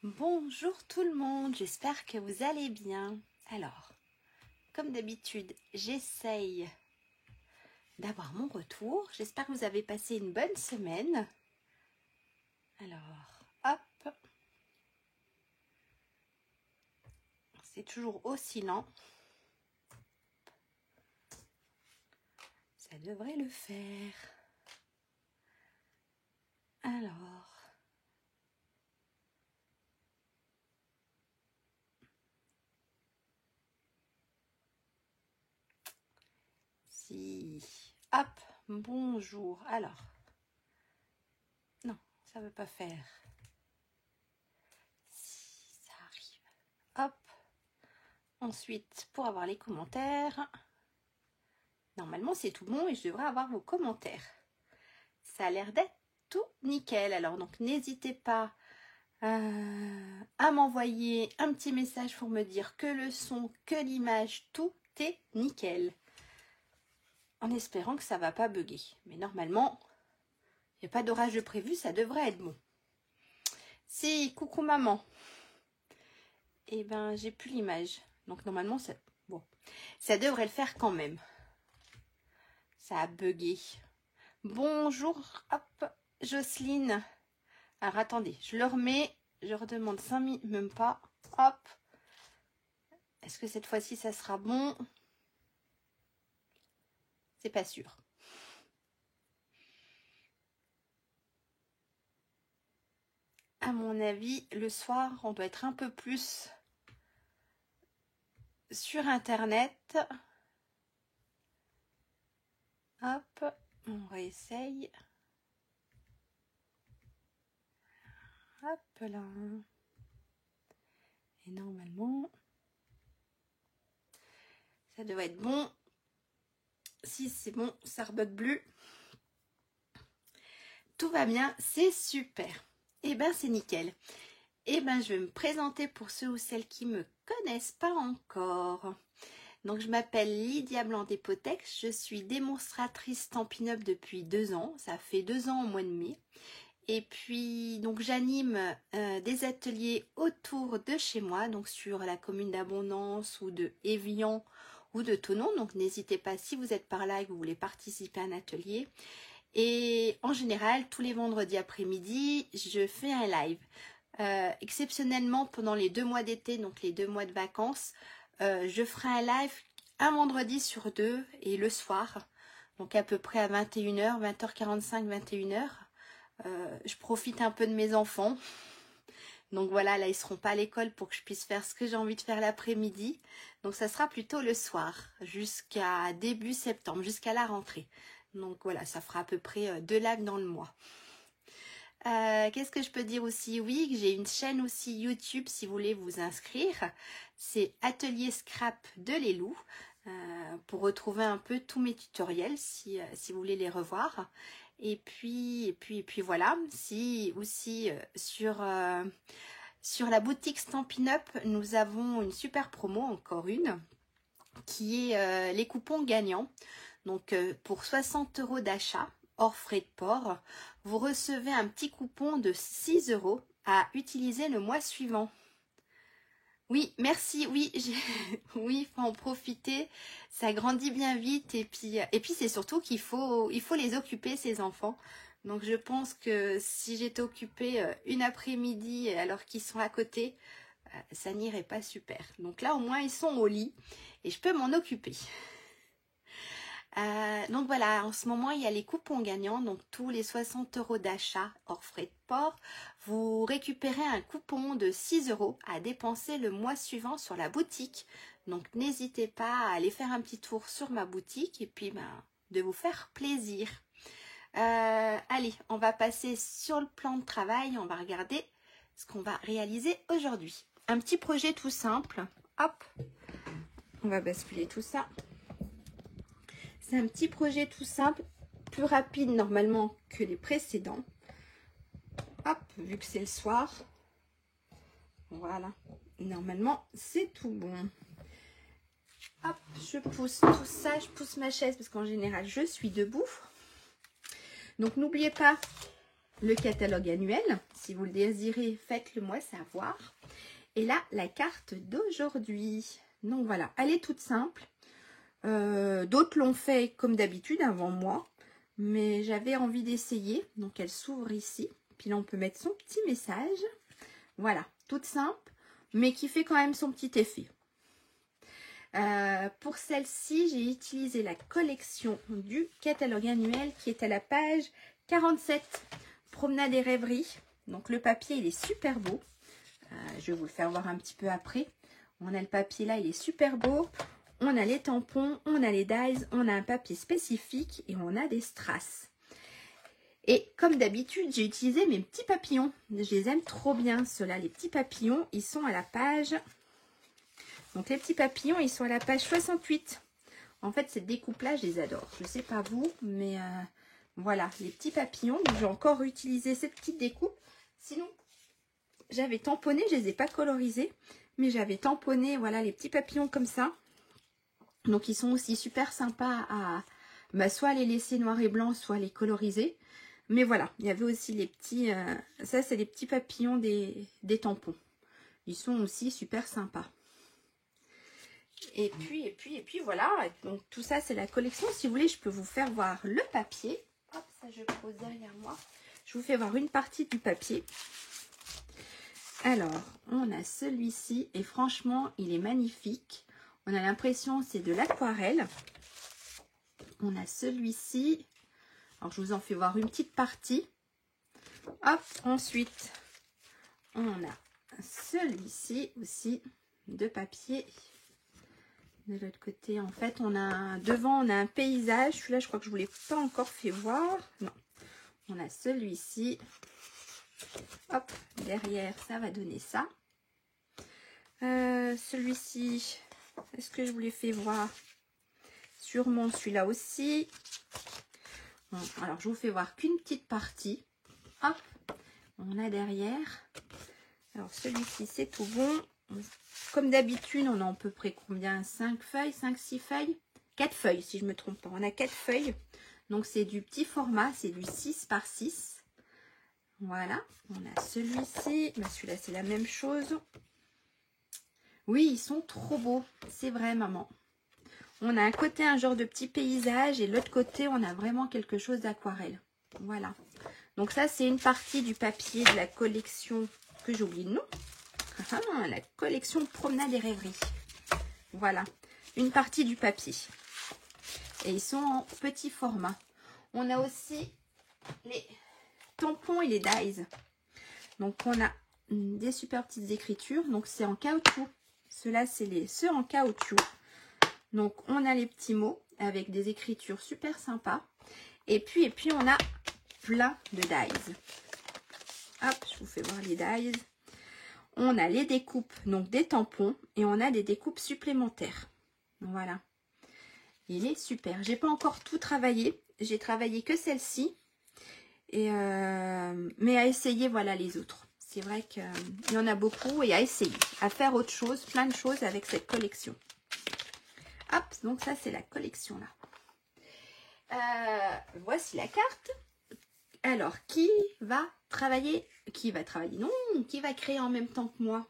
Bonjour tout le monde, j'espère que vous allez bien. Alors, comme d'habitude, j'essaye d'avoir mon retour. J'espère que vous avez passé une bonne semaine. Alors, hop. C'est toujours aussi lent. Ça devrait le faire. Alors. Si. Hop. Bonjour. Alors. Non, ça ne veut pas faire. Si, ça arrive. Hop. Ensuite, pour avoir les commentaires. Normalement, c'est tout bon et je devrais avoir vos commentaires. Ça a l'air d'être tout nickel. Alors, donc, n'hésitez pas à m'envoyer un petit message pour me dire que le son, que l'image, tout est nickel. En espérant que ça ne va pas bugger. Mais normalement, il n'y a pas d'orage de prévu, ça devrait être bon. Si, coucou maman. Eh ben, j'ai plus l'image. Donc, normalement, bon, ça devrait le faire quand même. Ça a bugué. Bonjour, hop, Jocelyne. Alors, attendez, je le remets. Je redemande 5 minutes, même pas. Hop. Est-ce que cette fois-ci, ça sera bon? C'est pas sûr. À mon avis, le soir, on doit être un peu plus sur Internet. Hop, on réessaye. Hop là. Et normalement, ça devrait être bon. Si c'est bon, ça rebug plus. Tout va bien, c'est super. Et ben c'est nickel. Et ben je vais me présenter pour ceux ou celles qui me connaissent pas encore. Donc je m'appelle Lydia Blanc-Despotex, je suis démonstratrice Stampin' Up depuis 2 ans. Ça fait 2 ans au mois de mai. Et puis, donc j'anime des ateliers autour de chez moi, donc sur la commune d'Abondance ou de Évian ou de Thonon. Donc n'hésitez pas, si vous êtes par là et que vous voulez participer à un atelier. Et en général, tous les vendredis après-midi, je fais un live. Exceptionnellement, pendant les 2 mois d'été, donc les 2 mois de vacances, je ferai un live un vendredi sur 2 et le soir. Donc à peu près à 21h, 20h45, 21h. Je profite un peu de mes enfants. Donc voilà, là ils seront pas à l'école pour que je puisse faire ce que j'ai envie de faire l'après-midi. Donc ça sera plutôt le soir, jusqu'à début septembre, jusqu'à la rentrée. Donc voilà, ça fera à peu près 2 lives dans le mois. Qu'est-ce que je peux dire aussi? Oui, j'ai une chaîne aussi YouTube si vous voulez vous inscrire. C'est Atelier Scrap de Lélou. Pour retrouver un peu tous mes tutoriels si vous voulez les revoir. Et puis voilà, si aussi sur la boutique Stampin' Up, nous avons une super promo, encore une, qui est les coupons gagnants. Donc pour 60 € d'achat, hors frais de port, vous recevez un petit coupon de 6 € à utiliser le mois suivant. Oui, merci, oui, oui, faut en profiter, ça grandit bien vite et puis c'est surtout qu'il faut les occuper ces enfants. Donc je pense que si j'étais occupée une après-midi alors qu'ils sont à côté, ça n'irait pas super. Donc là au moins ils sont au lit et je peux m'en occuper. Donc voilà, en ce moment il y a les coupons gagnants, donc tous les 60 € d'achat hors frais de port, vous récupérez un coupon de 6 € à dépenser le mois suivant sur la boutique. Donc n'hésitez pas à aller faire un petit tour sur ma boutique et puis de vous faire plaisir. Allez, on va passer sur le plan de travail, on va regarder ce qu'on va réaliser aujourd'hui. Un petit projet tout simple, hop, on va basculer tout ça. C'est un petit projet tout simple, plus rapide normalement que les précédents. Hop, vu que c'est le soir. Voilà. Normalement, c'est tout bon. Hop, je pousse tout ça. Je pousse ma chaise parce qu'en général, je suis debout. Donc, n'oubliez pas le catalogue annuel. Si vous le désirez, faites-le moi savoir. Et là, la carte d'aujourd'hui. Donc voilà, elle est toute simple. D'autres l'ont fait comme d'habitude avant moi. Mais j'avais envie d'essayer. Donc elle s'ouvre ici. Puis là, on peut mettre son petit message. Voilà, toute simple, mais qui fait quand même son petit effet. Pour celle-ci, j'ai utilisé la collection du catalogue annuel qui est à la page 47, Promenade et rêveries. Donc le papier, il est super beau. Je vais vous le faire voir un petit peu après. On a le papier là, il est super beau. On a les tampons, on a les dies, on a un papier spécifique et on a des strass. Et comme d'habitude, j'ai utilisé mes petits papillons. Je les aime trop bien, ceux-là. Les petits papillons, ils sont à la page... Donc les petits papillons, ils sont à la page 68. En fait, ces découpes-là, je les adore. Je ne sais pas vous, mais voilà, les petits papillons. Donc j'ai encore utilisé cette petite découpe. Sinon, j'avais tamponné, je ne les ai pas colorisés. Mais j'avais tamponné, voilà, les petits papillons comme ça. Donc ils sont aussi super sympas à soit les laisser noir et blanc, soit les coloriser. Mais voilà, il y avait aussi les petits... ça, c'est les petits papillons des tampons. Ils sont aussi super sympas. Et puis voilà. Donc tout ça, c'est la collection. Si vous voulez, je peux vous faire voir le papier. Hop, ça je pose derrière moi. Je vous fais voir une partie du papier. Alors, on a celui-ci. Et franchement, il est magnifique. On a l'impression c'est de l'aquarelle. On a celui-ci. Alors, je vous en fais voir une petite partie. Hop, ensuite, on a celui-ci aussi de papier. De l'autre côté, en fait, on a devant, on a un paysage. Celui-là, je crois que je ne vous l'ai pas encore fait voir. Non. On a celui-ci. Hop, derrière, ça va donner ça. Celui-ci, est-ce que je vous l'ai fait voir? Sûrement celui-là aussi. Bon, alors, je vous fais voir qu'une petite partie. Hop, on a derrière. Alors, celui-ci, c'est tout bon. Comme d'habitude, on a à peu près combien? 5 feuilles, 5-6 feuilles? 4 feuilles, si je ne me trompe pas. On a 4 feuilles. Donc, c'est du petit format. C'est du 6 par 6. Voilà. On a celui-ci. Ben, celui-là, c'est la même chose. Oui, ils sont trop beaux. C'est vrai, maman. On a un côté, un genre de petit paysage. Et l'autre côté, on a vraiment quelque chose d'aquarelle. Voilà. Donc, ça, c'est une partie du papier de la collection que j'ai oublié le nom. La collection Promenade et rêveries. Voilà, une partie du papier. Et ils sont en petit format. On a aussi les tampons et les dies. Donc on a des super petites écritures. Donc c'est en caoutchouc. Ceux-là, c'est ceux en caoutchouc. Donc on a les petits mots avec des écritures super sympas. Et puis on a plein de dies. Hop, je vous fais voir les dies. On a les découpes, donc des tampons, et on a des découpes supplémentaires. Voilà. Il est super. J'ai pas encore tout travaillé. J'ai travaillé que celle-ci. Mais à essayer, voilà les autres. C'est vrai qu'il y en a beaucoup et à essayer. À faire autre chose, plein de choses avec cette collection. Hop, donc ça c'est la collection là. Voici la carte. Alors, qui va travailler? Qui va travailler? Non, qui va créer en même temps que moi?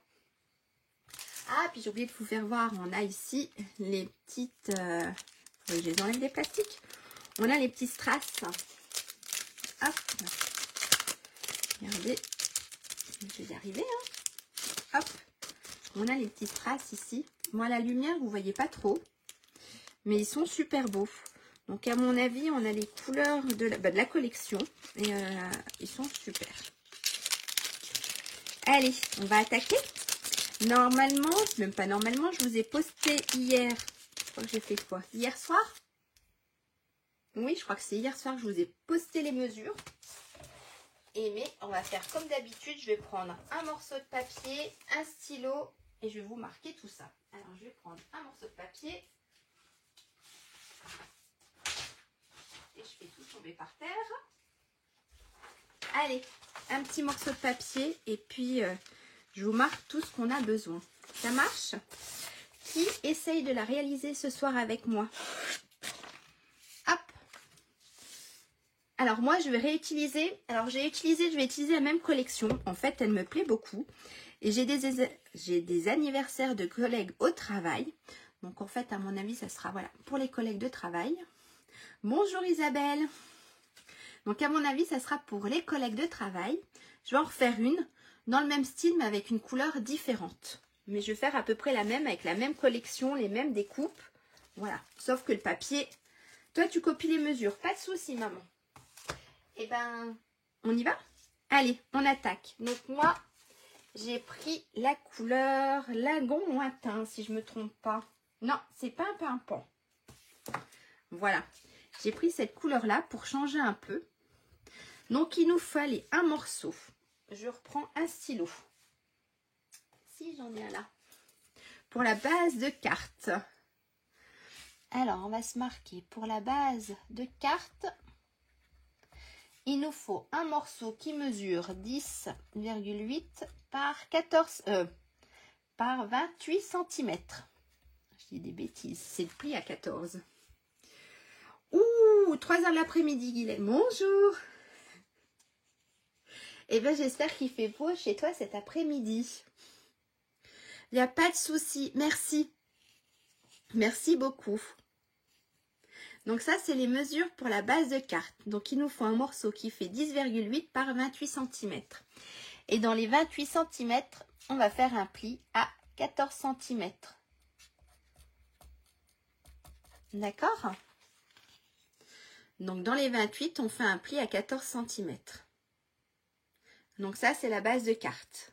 Ah, puis j'ai oublié de vous faire voir. On a ici les petites... je les enlève des plastiques. On a les petits strass. Hop. Regardez. Je vais y arriver. Hein. Hop. On a les petits strass ici. Moi, la lumière, vous ne voyez pas trop. Mais ils sont super beaux. Donc, à mon avis, on a les couleurs de la collection. Et ils sont super. Allez, on va attaquer. Normalement, même pas normalement, je vous ai posté hier. Je crois que j'ai fait quoi? Hier soir? Oui, je crois que c'est hier soir que je vous ai posté les mesures. Mais on va faire comme d'habitude. Je vais prendre un morceau de papier, un stylo et je vais vous marquer tout ça. Alors, je vais prendre un morceau de papier. Et je fais tout tomber par terre. Allez, un petit morceau de papier et puis je vous marque tout ce qu'on a besoin. Ça marche? Qui essaye de la réaliser ce soir avec moi? Hop. Alors moi je vais réutiliser, je vais utiliser la même collection. En fait elle me plaît beaucoup. Et j'ai des anniversaires de collègues au travail. Donc en fait à mon avis ça sera voilà pour les collègues de travail. Bonjour Isabelle. Donc à mon avis ça sera pour les collègues de travail. Je vais en refaire une dans le même style mais avec une couleur différente. Mais je vais faire à peu près la même avec la même collection, les mêmes découpes. Voilà, sauf que le papier, toi tu copies les mesures, pas de souci maman. Et ben, on y va? Allez, on attaque. Donc moi, j'ai pris la couleur lagon lointain, si je me trompe pas. Non, c'est pas un pimpant. Voilà, j'ai pris cette couleur-là pour changer un peu. Donc il nous fallait un morceau. Je reprends un stylo. Si j'en ai un là. Pour la base de carte. Alors, on va se marquer pour la base de carte. Il nous faut un morceau qui mesure 10,8 par 28 cm. Je dis des bêtises, c'est le pli à 14. Ouh, 3 h de l'après-midi, Guylaine. Bonjour. Eh bien, j'espère qu'il fait beau chez toi cet après-midi. Il n'y a pas de souci. Merci. Merci beaucoup. Donc ça, c'est les mesures pour la base de carte. Donc il nous faut un morceau qui fait 10,8 par 28 cm. Et dans les 28 cm, on va faire un pli à 14 cm. D'accord? Donc dans les 28, on fait un pli à 14 cm. Donc ça, c'est la base de carte.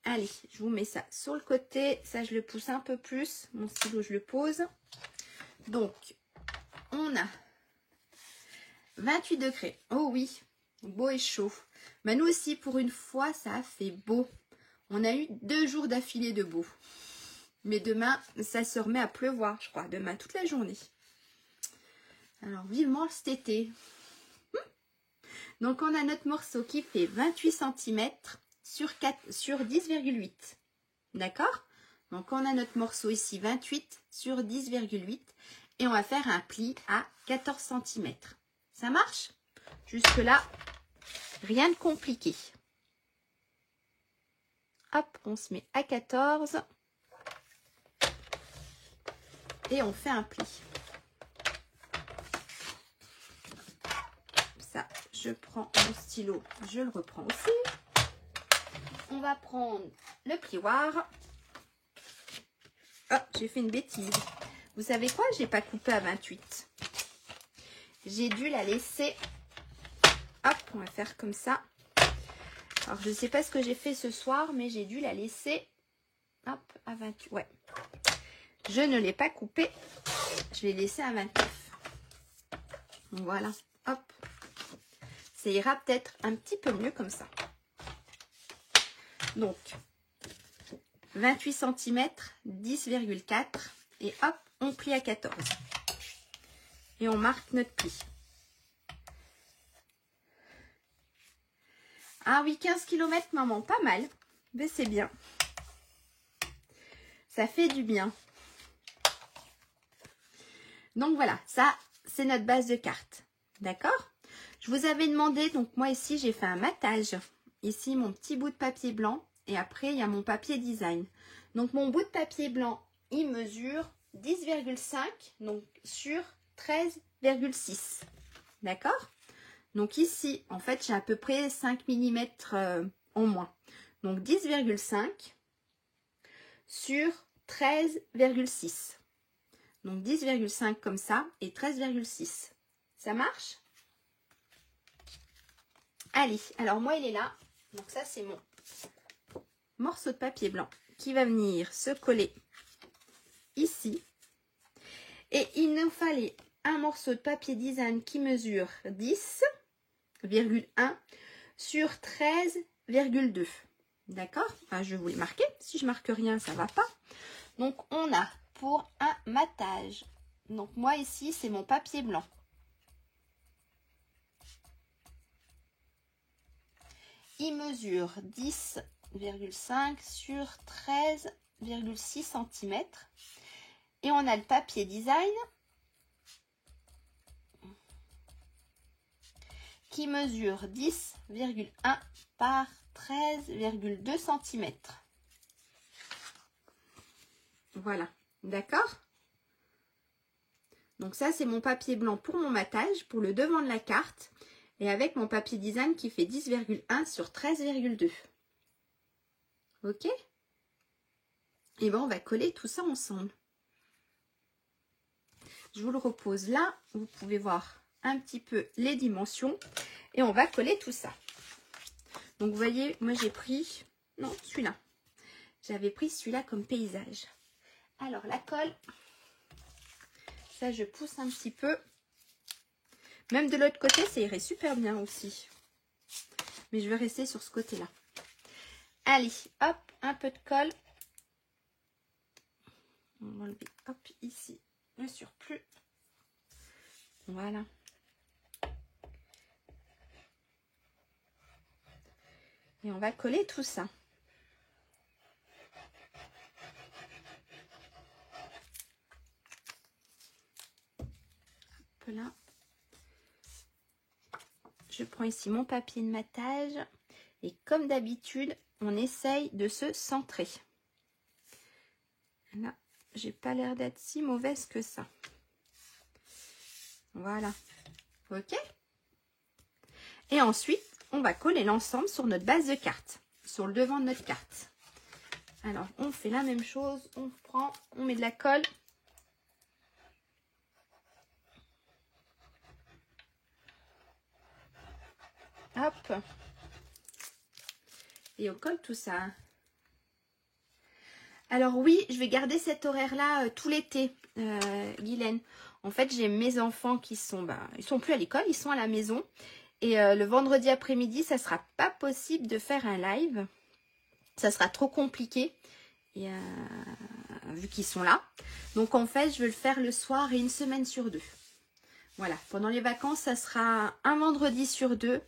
Allez, je vous mets ça sur le côté. Ça, je le pousse un peu plus. Mon stylo, je le pose. Donc, on a 28 degrés. Oh oui, beau et chaud. Mais nous aussi, pour une fois, ça a fait beau. On a eu 2 jours d'affilée de beau. Mais demain, ça se remet à pleuvoir, je crois. Demain, toute la journée. Alors, vivement cet été. Donc, on a notre morceau qui fait 28 cm sur 10,8. D'accord? Donc, on a notre morceau ici, 28 sur 10,8. Et on va faire un pli à 14 cm. Ça marche? Jusque-là, rien de compliqué. Hop, on se met à 14. Et on fait un pli. Ça, je prends mon stylo, je le reprends aussi. On va prendre le plioir. Oh, j'ai fait une bêtise. Vous savez quoi? J'ai pas coupé à 28. J'ai dû la laisser. Hop, on va faire comme ça. Alors, je ne sais pas ce que j'ai fait ce soir, mais j'ai dû la laisser. Hop, à 28. Ouais. Je ne l'ai pas coupée. Je l'ai laissée à 29. Voilà. Hop. Ça ira peut-être un petit peu mieux comme ça. Donc, 28 cm, 10,4. Et hop, on plie à 14. Et on marque notre pli. Ah oui, 15 km, maman, pas mal. Mais c'est bien. Ça fait du bien. Donc voilà, ça, c'est notre base de carte. D'accord? Je vous avais demandé, donc moi ici, j'ai fait un matage. Ici, mon petit bout de papier blanc. Et après, il y a mon papier design. Donc, mon bout de papier blanc, il mesure 10,5 donc sur 13,6. D'accord? Donc ici, en fait, j'ai à peu près 5 mm en moins. Donc 10,5 sur 13,6. Donc 10,5 comme ça et 13,6. Ça marche? Allez, alors moi, il est là. Donc ça, c'est mon morceau de papier blanc qui va venir se coller ici. Et il nous fallait un morceau de papier design qui mesure 10,1 sur 13,2. D'accord? Enfin, je vais vous les marquer. Si je marque rien, ça ne va pas. Donc, on a pour un matage. Donc, moi, ici, c'est mon papier blanc. Il mesure 10,5 sur 13,6 cm. Et on a le papier design qui mesure 10,1 par 13,2 cm. Voilà, d'accord? Donc ça, c'est mon papier blanc pour mon matage, pour le devant de la carte. Et avec mon papier design qui fait 10,1 sur 13,2. Ok? Et bien, on va coller tout ça ensemble. Je vous le repose là. Vous pouvez voir un petit peu les dimensions. Et on va coller tout ça. Donc, vous voyez, moi, j'ai pris... Non, celui-là. J'avais pris celui-là comme paysage. Alors, la colle... Ça, je pousse un petit peu. Même de l'autre côté, ça irait super bien aussi. Mais je vais rester sur ce côté-là. Allez, hop, un peu de colle. On va enlever, hop, ici, le surplus. Voilà. Et on va coller tout ça. Hop là. Je prends ici mon papier de matage. Et comme d'habitude, on essaye de se centrer. Là, j'ai pas l'air d'être si mauvaise que ça. Voilà. Ok? Et ensuite, on va coller l'ensemble sur notre base de carte. Sur le devant de notre carte. Alors, on fait la même chose. On prend, on met de la colle. Hop. Et on colle tout ça. Alors oui, je vais garder cet horaire-là tout l'été, Guylaine. En fait, j'ai mes enfants qui sont, ils sont plus à l'école, ils sont à la maison. Et le vendredi après-midi, ça sera pas possible de faire un live. Ça sera trop compliqué, et, vu qu'ils sont là. Donc en fait, je vais le faire le soir et une semaine sur 2. Voilà, pendant les vacances, ça sera un vendredi sur 2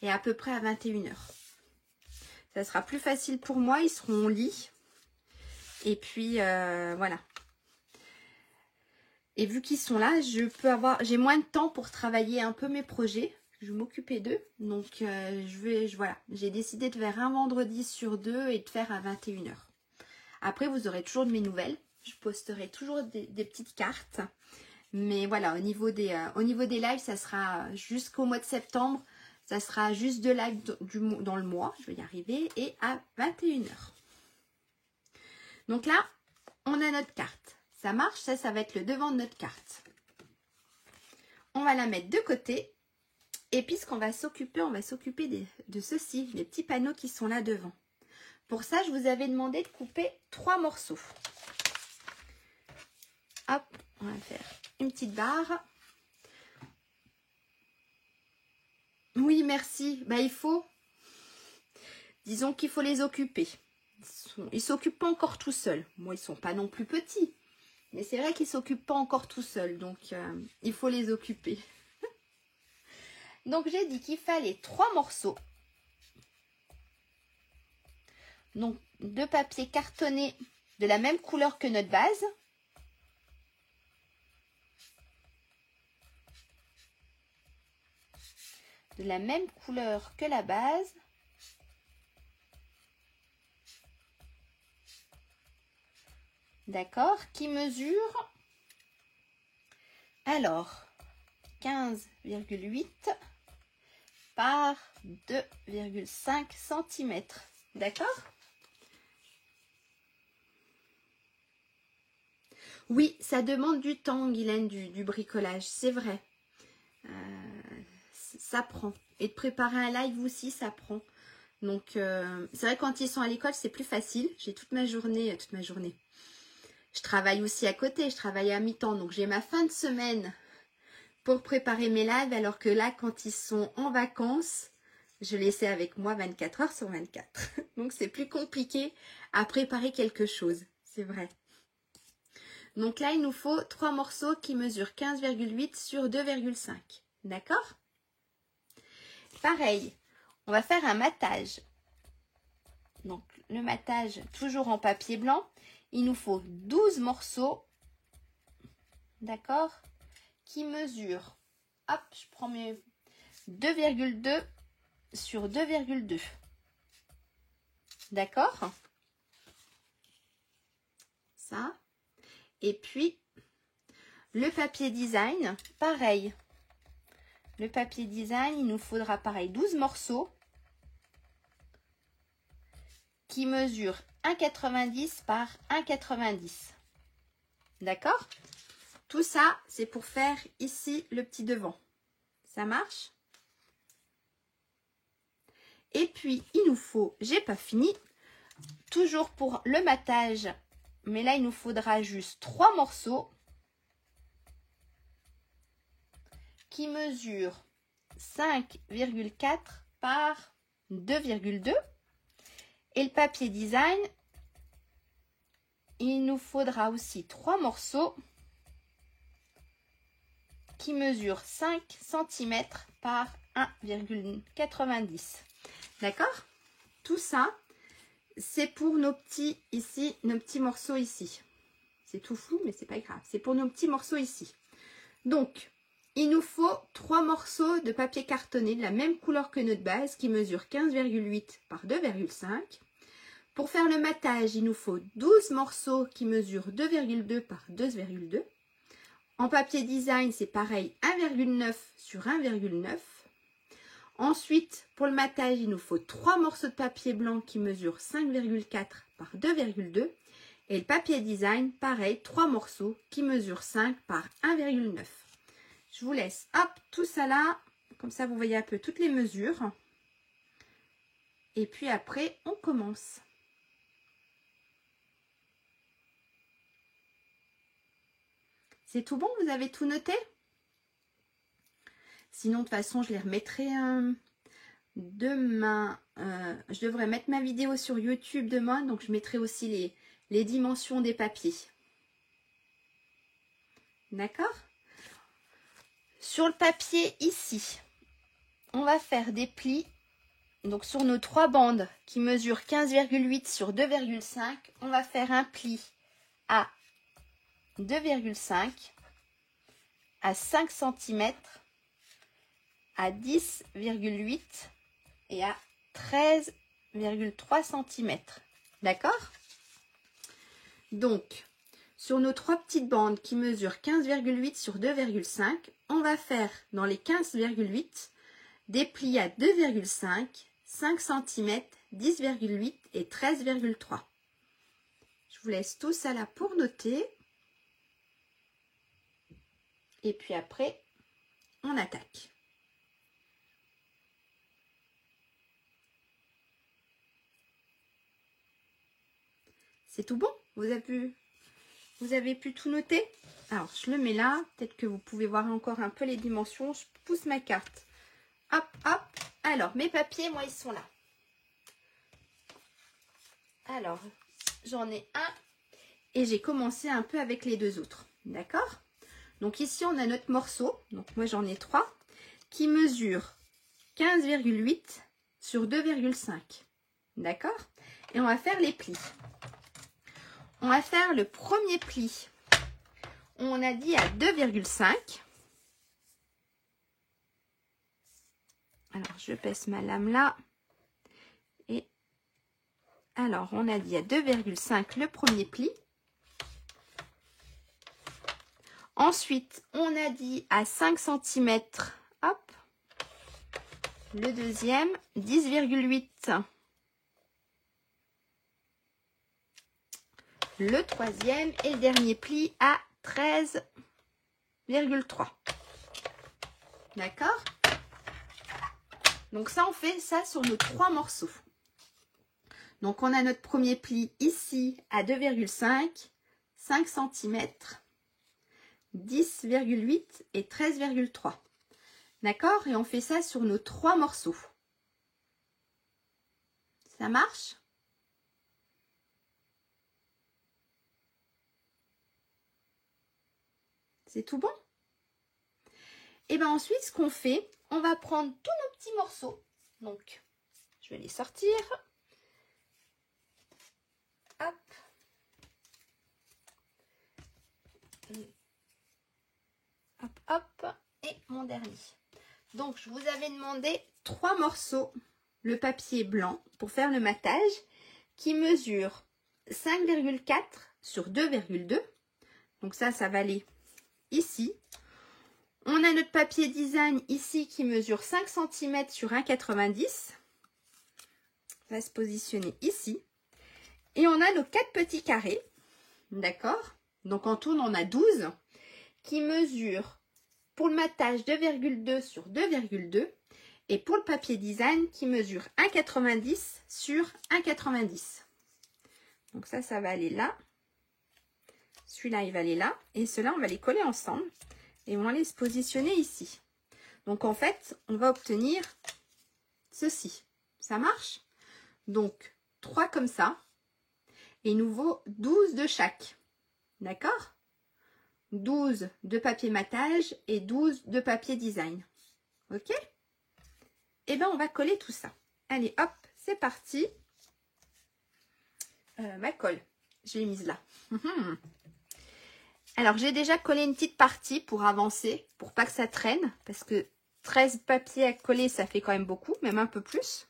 et à peu près à 21h. Ça sera plus facile pour moi, ils seront au lit. Et puis, voilà. Et vu qu'ils sont là, j'ai moins de temps pour travailler un peu mes projets. Je vais m'occuper d'eux. Donc, voilà. J'ai décidé de faire un vendredi sur 2 et de faire à 21h. Après, vous aurez toujours de mes nouvelles. Je posterai toujours des petites cartes. Mais voilà, au niveau des lives, ça sera jusqu'au mois de septembre. Ça sera juste 2 lives dans le mois. Je vais y arriver. Et à 21h. Donc là, on a notre carte. Ça marche, ça va être le devant de notre carte. On va la mettre de côté. Et puis, ce qu'on va s'occuper, on va s'occuper de ceci, les petits panneaux qui sont là devant. Pour ça, je vous avais demandé de couper 3 morceaux. Hop, on va faire une petite barre. Oui, merci. Il faut, disons qu'il faut les occuper. Ils ne s'occupent pas encore tout seuls. Moi, ils ne sont pas non plus petits. Mais c'est vrai qu'ils ne s'occupent pas encore tout seuls. Donc, il faut les occuper. Donc, j'ai dit qu'il fallait 3 morceaux. Donc, de papier cartonné de la même couleur que notre base. De la même couleur que la base. D'accord, qui mesure, alors, 15,8 par 2,5 cm. D'accord? Oui, ça demande du temps, Guylaine, du bricolage, c'est vrai. Ça prend. Et de préparer un live aussi, ça prend. Donc, c'est vrai, quand ils sont à l'école, c'est plus facile. J'ai toute ma journée. Je travaille aussi à côté, je travaille à mi-temps. Donc, j'ai ma fin de semaine pour préparer mes lives. Alors que là, quand ils sont en vacances, je les laisse avec moi 24 heures sur 24. Donc, c'est plus compliqué à préparer quelque chose. C'est vrai. Donc là, il nous faut 3 morceaux qui mesurent 15,8 sur 2,5. D'accord? Pareil, on va faire un matage. Donc, le matage, toujours en papier blanc. Il nous faut 12 morceaux, d'accord, qui mesurent, hop, je prends 2,2 sur 2,2. D'accord? Ça. Et puis, le papier design, pareil. Le papier design, il nous faudra pareil 12 morceaux qui mesurent 1,90 par 1,90. D'accord? Tout ça, c'est pour faire ici le petit devant. Ça marche? Et puis, il nous faut, j'ai pas fini, toujours pour le matage, mais là, il nous faudra juste 3 morceaux qui mesurent 5,4 par 2,2. Et le papier design, il nous faudra aussi 3 morceaux qui mesurent 5 cm par 1,90. D'accord? Tout ça, c'est pour nos petits ici, nos petits morceaux ici. C'est tout flou, mais c'est pas grave. C'est pour nos petits morceaux ici. Donc, il nous faut 3 morceaux de papier cartonné de la même couleur que notre base qui mesure 15,8 par 2,5. Pour faire le matage, il nous faut 12 morceaux qui mesurent 2,2 par 2,2. En papier design, c'est pareil, 1,9 sur 1,9. Ensuite, pour le matage, il nous faut 3 morceaux de papier blanc qui mesurent 5,4 par 2,2. Et le papier design, pareil, 3 morceaux qui mesurent 5 par 1,9. Je vous laisse, hop, tout ça là. Comme ça, vous voyez un peu toutes les mesures. Et puis après, on commence. C'est tout bon? Vous avez tout noté? Sinon, de toute façon, je les remettrai demain. Je devrais mettre ma vidéo sur YouTube demain. Donc, je mettrai aussi les dimensions des papiers. D'accord? Sur le papier ici, on va faire des plis. Donc, sur nos 3 bandes qui mesurent 15,8 sur 2,5, on va faire un pli à 2,5, à 5 cm, à 10,8 et à 13,3 cm. D'accord? Donc, sur nos 3 petites bandes qui mesurent 15,8 sur 2,5, on va faire dans les 15,8 des plis à 2,5, 5 cm, 10,8 et 13,3. Je vous laisse tout ça là pour noter. Et puis après, on attaque. C'est tout bon? Vous avez pu tout noter? Alors, je le mets là. Peut-être que vous pouvez voir encore un peu les dimensions. Je pousse ma carte. Hop, hop. Alors, mes papiers, moi, ils sont là. Alors, j'en ai un. Et j'ai commencé un peu avec les 2 autres. D'accord? Donc, ici, on a notre morceau. Donc, moi, j'en ai 3. Qui mesurent 15,8 sur 2,5. D'accord? Et on va faire les plis. On va faire le premier pli. On a dit à 2,5. Alors, je pèse ma lame là. Et alors, on a dit à 2,5 le premier pli. Ensuite, on a dit à 5 cm, hop, le deuxième, 10,8. Le troisième et le dernier pli à 13,3. D'accord? Donc ça, on fait ça sur nos 3 morceaux. Donc on a notre premier pli ici à 2,5, 5 cm, 10,8 et 13,3. D'accord? Et on fait ça sur nos 3 morceaux. Ça marche? C'est tout bon? Et bien ensuite, ce qu'on fait, on va prendre tous nos petits morceaux. Donc, je vais les sortir. Hop. Hop, hop. Et mon dernier. Donc, je vous avais demandé 3 morceaux, le papier blanc, pour faire le matage, qui mesure 5,4 sur 2,2. Donc ça va aller ici. On a notre papier design ici qui mesure 5 cm sur 1,90. Ça va se positionner ici. Et on a nos 4 petits carrés. D'accord? Donc en tout, on en a 12 qui mesurent pour le matage 2,2 sur 2,2 et pour le papier design qui mesure 1,90 sur 1,90. Donc ça va aller là. Celui-là, il va aller là. Et ceux-là, on va les coller ensemble. Et on va les se positionner ici. Donc en fait, on va obtenir ceci. Ça marche? Donc 3 comme ça. Et il nous vaut 12 de chaque. D'accord? 12 de papier matage et 12 de papier design. Ok? Et bien, on va coller tout ça. Allez, hop, c'est parti. Ma colle, je l'ai mise là. Alors, j'ai déjà collé une petite partie pour avancer, pour pas que ça traîne. Parce que 13 papiers à coller, ça fait quand même beaucoup, même un peu plus.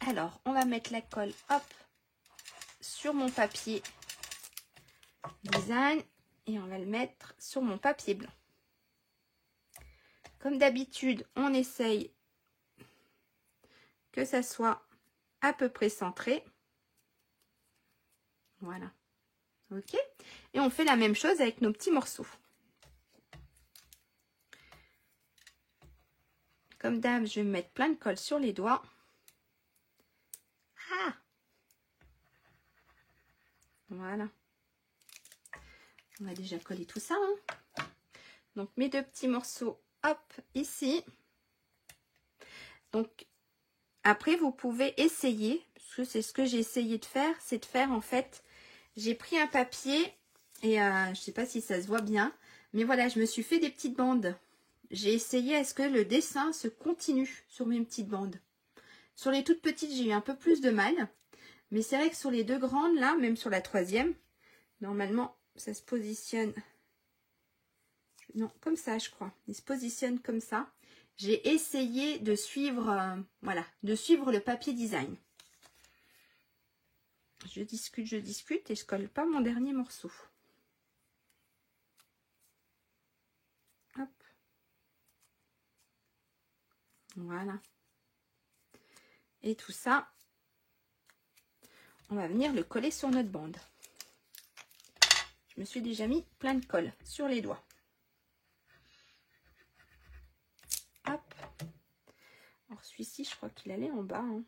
Alors, on va mettre la colle, hop, sur mon papier design et on va le mettre sur mon papier blanc. Comme d'habitude, on essaye que ça soit à peu près centré. Voilà. Ok. Et on fait la même chose avec nos petits morceaux. Comme d'hab, je vais me mettre plein de colle sur les doigts. Ah! Voilà. On va déjà coller tout ça. Hein. Donc, mes 2 petits morceaux, hop, ici. Donc, après, vous pouvez essayer, parce que c'est ce que j'ai essayé de faire, c'est de faire en fait, j'ai pris un papier et je ne sais pas si ça se voit bien, mais voilà, je me suis fait des petites bandes. J'ai essayé à ce que le dessin se continue sur mes petites bandes. Sur les toutes petites, j'ai eu un peu plus de mal, mais c'est vrai que sur les 2 grandes, là, même sur la 3e, normalement, ça se positionne, non, comme ça, je crois. Il se positionne comme ça. J'ai essayé de suivre, voilà, de suivre le papier design. Je discute et je colle pas mon dernier morceau. Hop. Voilà. Et tout ça, on va venir le coller sur notre bande. Je me suis déjà mis plein de colle sur les doigts. Hop. Alors celui-ci, je crois qu'il allait en bas. Hein.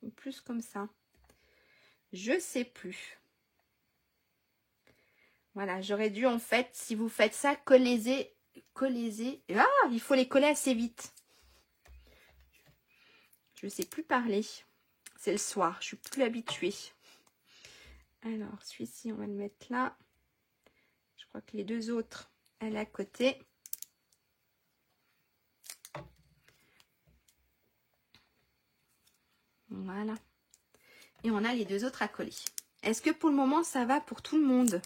Ou plus comme ça. Je sais plus. Voilà, j'aurais dû en fait, si vous faites ça, coller. Ah, il faut les coller assez vite. Je ne sais plus parler. C'est le soir, je suis plus habituée. Alors, celui-ci, on va le mettre là. Je crois que les 2 autres, elle est à côté. Voilà. Et on a les 2 autres à coller. Est-ce que pour le moment, ça va pour tout le monde?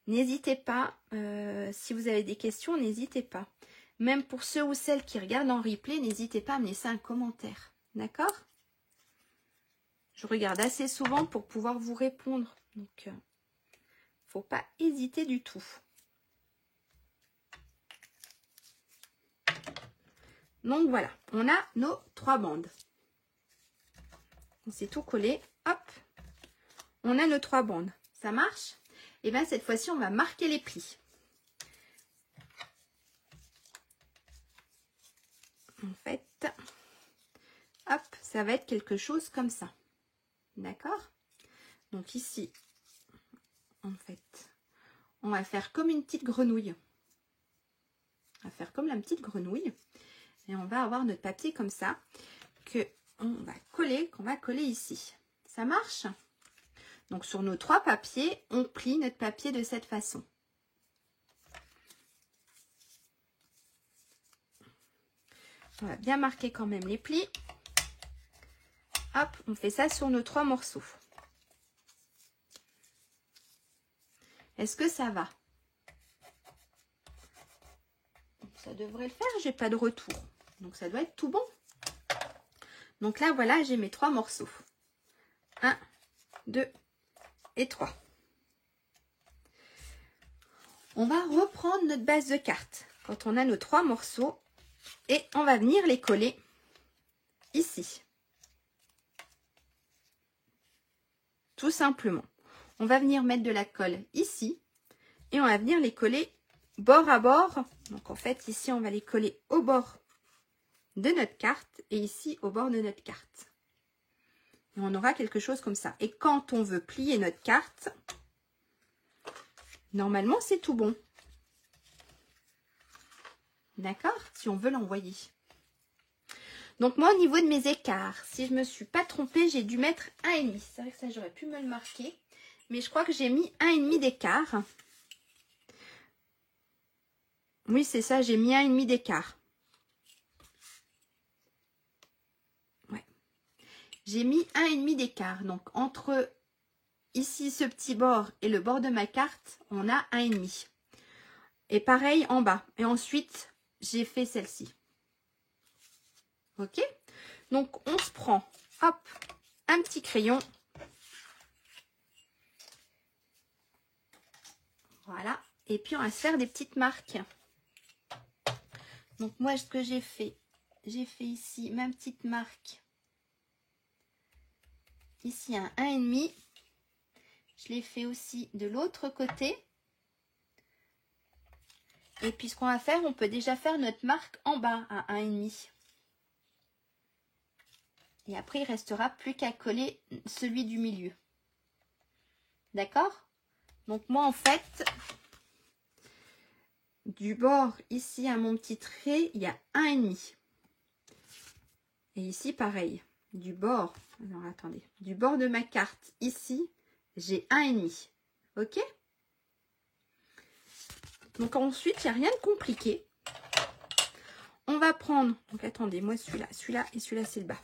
N'hésitez pas, si vous avez des questions, n'hésitez pas. Même pour ceux ou celles qui regardent en replay, n'hésitez pas à me laisser un commentaire. D'accord? Je regarde assez souvent pour pouvoir vous répondre. Donc, faut pas hésiter du tout. Donc voilà, on a nos 3 bandes. On s'est tout collé. Hop, on a nos 3 bandes. Ça marche? Et bien cette fois-ci, on va marquer les plis. En fait, hop, ça va être quelque chose comme ça. D'accord? Donc ici, en fait, on va faire comme une petite grenouille. On va faire comme la petite grenouille. Et on va avoir notre papier comme ça, qu'on va coller ici. Ça marche? Donc sur nos 3 papiers, on plie notre papier de cette façon. On va bien marquer quand même les plis. Hop, on fait ça sur nos 3 morceaux. Est-ce que ça va? devrait le faire, j'ai pas de retour. Donc ça doit être tout bon. Donc là, voilà, j'ai mes 3 morceaux. 1, 2 et 3. On va reprendre notre base de cartes quand on a nos 3 morceaux et on va venir les coller ici. Tout simplement. On va venir mettre de la colle ici et on va venir les coller bord à bord. Donc en fait, ici, on va les coller au bord de notre carte et ici au bord de notre carte. Et on aura quelque chose comme ça. Et quand on veut plier notre carte, normalement, c'est tout bon. D'accord? Si on veut l'envoyer. Donc moi, au niveau de mes écarts, si je ne me suis pas trompée, j'ai dû mettre 1,5. C'est vrai que ça, j'aurais pu me le marquer. Mais je crois que j'ai mis 1,5 d'écart. Oui, c'est ça, j'ai mis 1,5 d'écart. Ouais. J'ai mis 1,5 d'écart. Donc, entre ici, ce petit bord et le bord de ma carte, on a 1,5. Et pareil en bas. Et ensuite, j'ai fait celle-ci. Ok? Donc, on se prend, hop, un petit crayon. Voilà. Et puis, on va se faire des petites marques. Donc, moi, ce que j'ai fait ici ma petite marque. Ici, un 1,5. Je l'ai fait aussi de l'autre côté. Et puis, ce qu'on va faire, on peut déjà faire notre marque en bas à 1,5. Et après, il ne restera plus qu'à coller celui du milieu. D'accord? Donc, moi, en fait, du bord ici à mon petit trait, il y a 1,5. Et ici, pareil. Du bord, alors attendez, du bord de ma carte, ici, j'ai 1,5. Ok? Donc, ensuite, il n'y a rien de compliqué. On va prendre, donc attendez, moi, celui-là et celui-là, c'est le bas.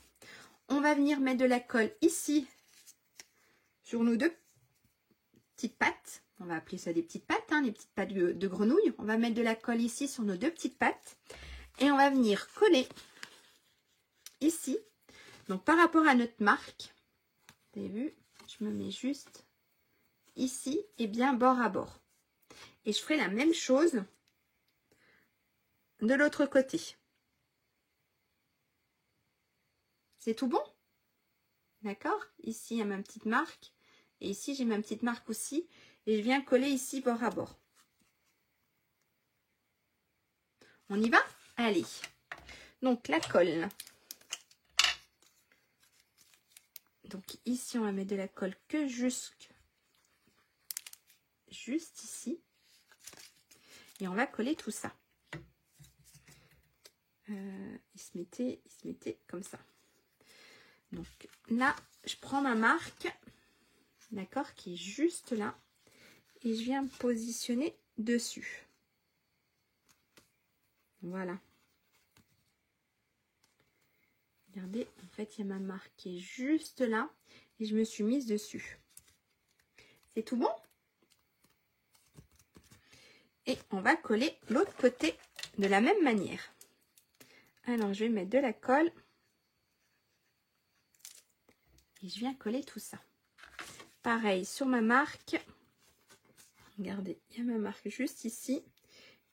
On va venir mettre de la colle ici, sur nos 2 petites pattes. On va appeler ça des petites pattes, hein, des petites pattes de grenouille. On va mettre de la colle ici sur nos 2 petites pattes. Et on va venir coller ici. Donc, par rapport à notre marque, vous avez vu, je me mets juste ici et bien bord à bord. Et je ferai la même chose de l'autre côté. C'est tout bon? D'accord? Ici, il y a ma petite marque. Et ici, j'ai ma petite marque aussi. Et je viens coller ici bord à bord. On y va? Allez. Donc, la colle. Donc, ici, on va mettre de la colle que juste ici. Et on va coller tout ça. Il se mettait comme ça. Donc, là, je prends ma marque. D'accord? Qui est juste là. Et je viens me positionner dessus. Voilà. Regardez, en fait, il y a ma marque qui est juste là. Et je me suis mise dessus. C'est tout bon? Et on va coller l'autre côté de la même manière. Alors, je vais mettre de la colle. Et je viens coller tout ça. Pareil, sur ma marque. Regardez, il y a ma marque juste ici.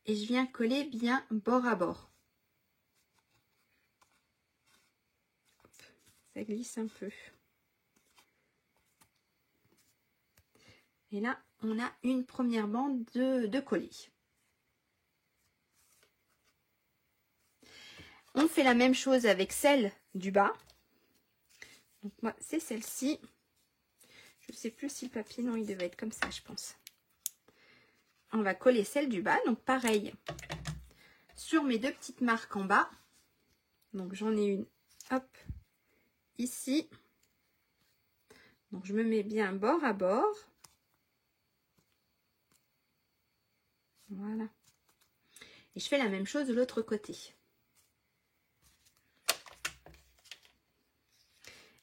Et je viens coller bien bord à bord. Ça glisse un peu. Et là, on a une première bande de coller. On fait la même chose avec celle du bas. Donc moi, c'est celle-ci. Je ne sais plus si le papier, non, il devait être comme ça, je pense. On va coller celle du bas. Donc pareil, sur mes 2 petites marques en bas. Donc j'en ai une, hop, ici. Donc je me mets bien bord à bord. Voilà. Et je fais la même chose de l'autre côté.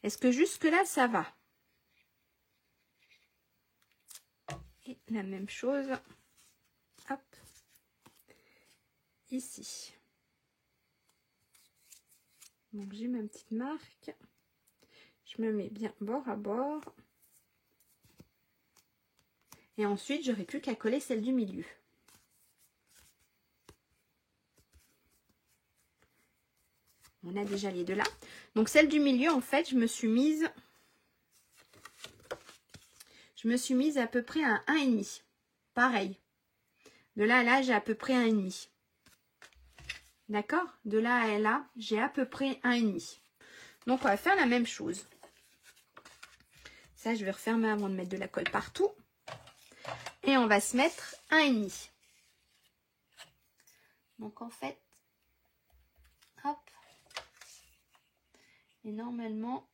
Est-ce que jusque-là, ça va? Et la même chose, hop, ici. Donc j'ai ma petite marque. Je me mets bien bord à bord. Et ensuite, j'aurai plus qu'à coller celle du milieu. On a déjà les deux là. Donc celle du milieu, en fait, je me suis mise à peu près à 1,5. Pareil. De là à là, j'ai à peu près 1,5. D'accord? De là à là, j'ai à peu près 1,5. Donc on va faire la même chose. Ça, je vais refermer avant de mettre de la colle partout. Et on va se mettre 1,5. Donc en fait, hop. Et normalement,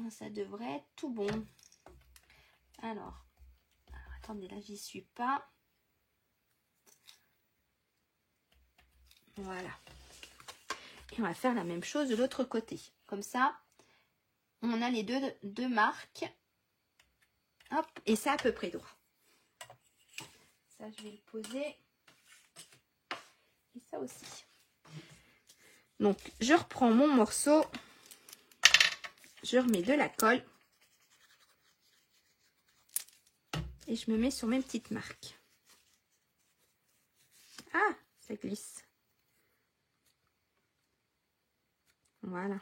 ça devrait être tout bon. Alors attendez, là, j'y suis pas. Voilà. Et on va faire la même chose de l'autre côté. Comme ça, on a les deux marques. Hop, et c'est à peu près droit. Ça, je vais le poser. Et ça aussi. Donc, je reprends mon morceau. Je remets de la colle. Et je me mets sur mes petites marques. Ah, ça glisse. Voilà.